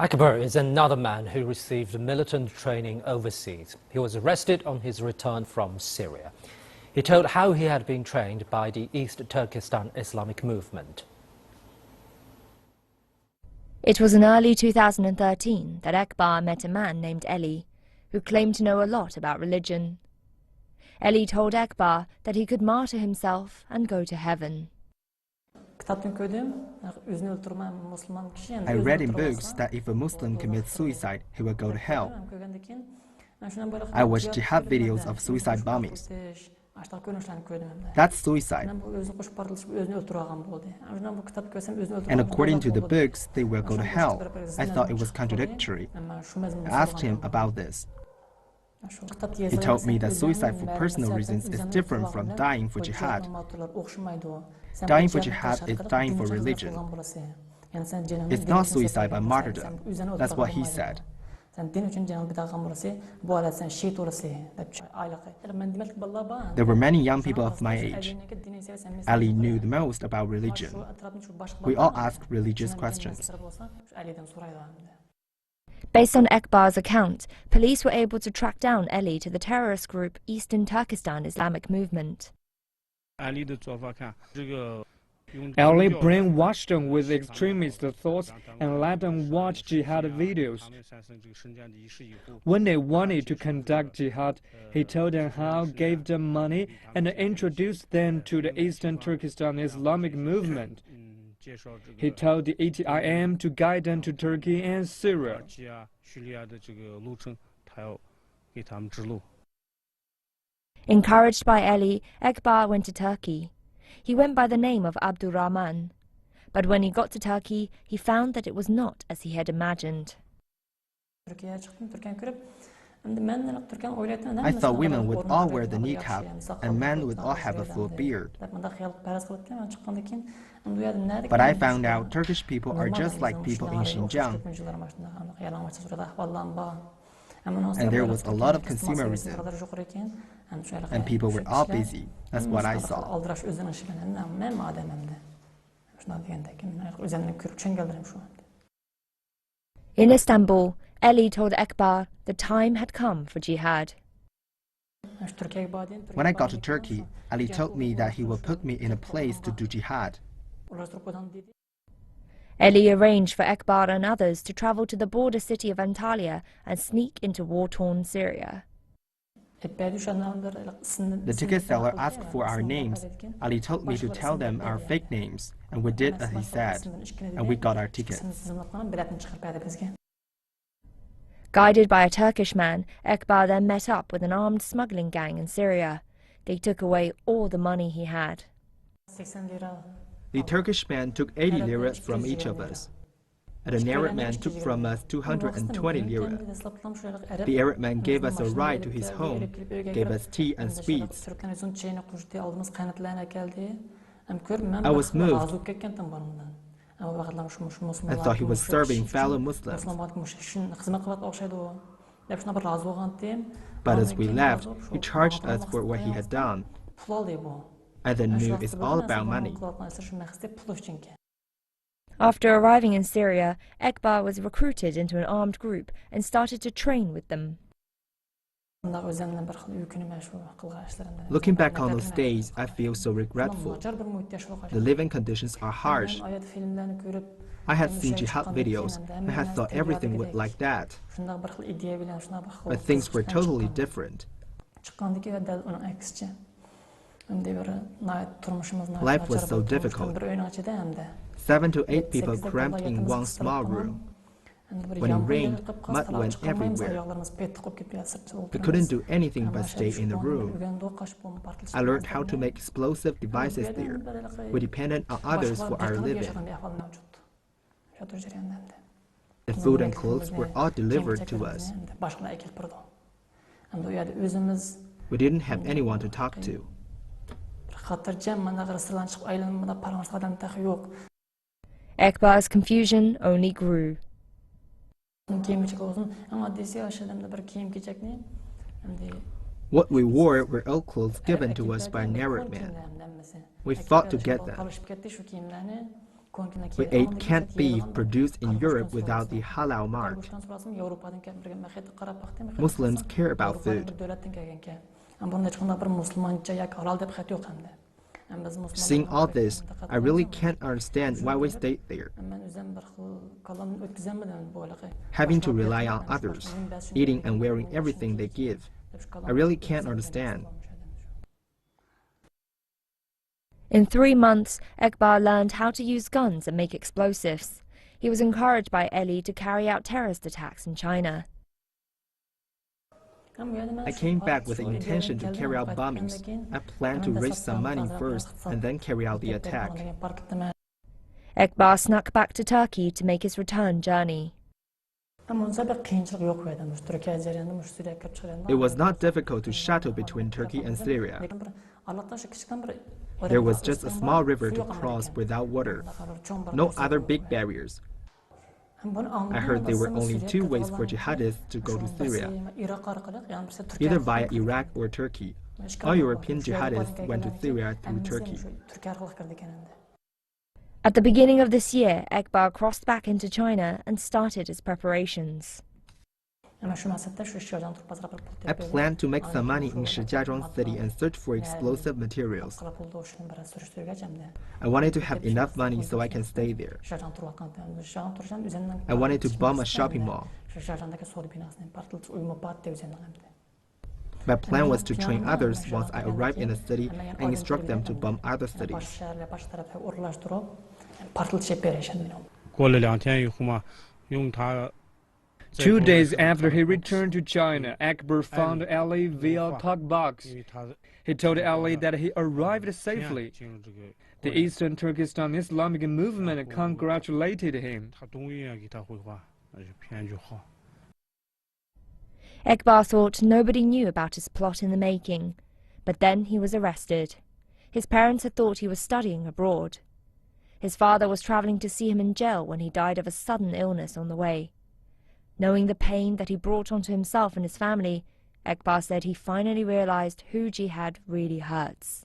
Ekber is another man who received militant training overseas. He was arrested on his return from Syria. He told how he had been trained by the East Turkestan Islamic Movement. It was in early 2013 that Ekber met a man named Eli, who claimed to know a lot about religion. Eli told Ekber that he could martyr himself and go to heaven. I read in books that if a Muslim commits suicide, he will go to hell. I watched jihad videos of suicide bombings. That's suicide. And according to the books, they will go to hell. I thought it was contradictory. I asked him about this. He told me that suicide for personal reasons is different from dying for jihad. Dying for jihad is dying for religion. It's not suicide but martyrdom. That's what he said. There were many young people of my age. Ali knew the most about religion. We all asked religious questions. Based on Ekber's account, police were able to track down Eli to the terrorist group East Turkestan Islamic Movement. Ali brainwashed them with extremist thoughts and let them watch jihad videos. When they wanted to conduct jihad, he told them how, gave them money, and introduced them to the Eastern Turkestan Islamic Movement. He told the ATIM to guide them to Turkey and Syria. Encouraged by Eli, Ekber went to Turkey. He went by the name of Abdurrahman. But when he got to Turkey, he found that it was not as he had imagined. I thought women would all wear the niqab and men would all have a full beard. But I found out Turkish people are just like people in Xinjiang. And there was a lot of consumerism. And people were all busy. That's what I saw. In Istanbul, Eli told Ekber the time had come for jihad. When I got to Turkey, Ali told me that he would put me in a place to do jihad. Eli arranged for Ekber and others to travel to the border city of Antalya and sneak into war-torn Syria. The ticket seller asked for our names. Ali told me to tell them our fake names, and we did as he said, and we got our tickets. Guided by a Turkish man, Ekber then met up with an armed smuggling gang in Syria. They took away all the money he had. The Turkish man took 80 lira from each of us. And the Arab man took from us 220 lira. The Arab man gave us a ride to his home, gave us tea and sweets. I was moved. I thought he was serving fellow Muslims. But as we left, he charged us for what he had done. I then knew it's all about money. After arriving in Syria, Ekber was recruited into an armed group and started to train with them. Looking back on those days, I feel so regretful. The living conditions are harsh. I had seen jihad videos and had thought everything would like that. But things were totally different. Life was so difficult. 7 to 8 people cramped in one small room. When it rained, mud went everywhere. We couldn't do anything but stay in the room. I learned how to make explosive devices there. We depended on others for our living. The food and clothes were all delivered to us. We didn't have anyone to talk to. Ekber's confusion only grew. What we wore were old clothes given to us by an Arab man. We fought to get them. We ate canned beef produced in Europe without the halal mark. Muslims care about food. Seeing all this, I really can't understand why we stayed there. Having to rely on others, eating and wearing everything they give. I really can't understand. In 3 months, Ekber learned how to use guns and make explosives. He was encouraged by Eli to carry out terrorist attacks in China. I came back with the intention to carry out bombings. I planned to raise some money first and then carry out the attack. Ekber snuck back to Turkey to make his return journey. It was not difficult to shuttle between Turkey and Syria. There was just a small river to cross without water. No other big barriers. I heard there were only 2 ways for jihadists to go to Syria, either via Iraq or Turkey. All European jihadists went to Syria through Turkey. At the beginning of this year, Ekber crossed back into China and started his preparations. I planned to make some money in Xinjiang city and search for explosive materials. I wanted to have enough money so I can stay there. I wanted to bomb a shopping mall. My plan was to train others once I arrived in a city and instruct them to bomb other cities. 2 days after he returned to China, Ekber found Ali via talk box. He told Ali that he arrived safely. The Eastern Turkestan Islamic Movement congratulated him. Ekber thought nobody knew about his plot in the making, but then he was arrested. His parents had thought he was studying abroad. His father was traveling to see him in jail when he died of a sudden illness on the way. Knowing the pain that he brought onto himself and his family, Ekber said he finally realized who jihad really hurts.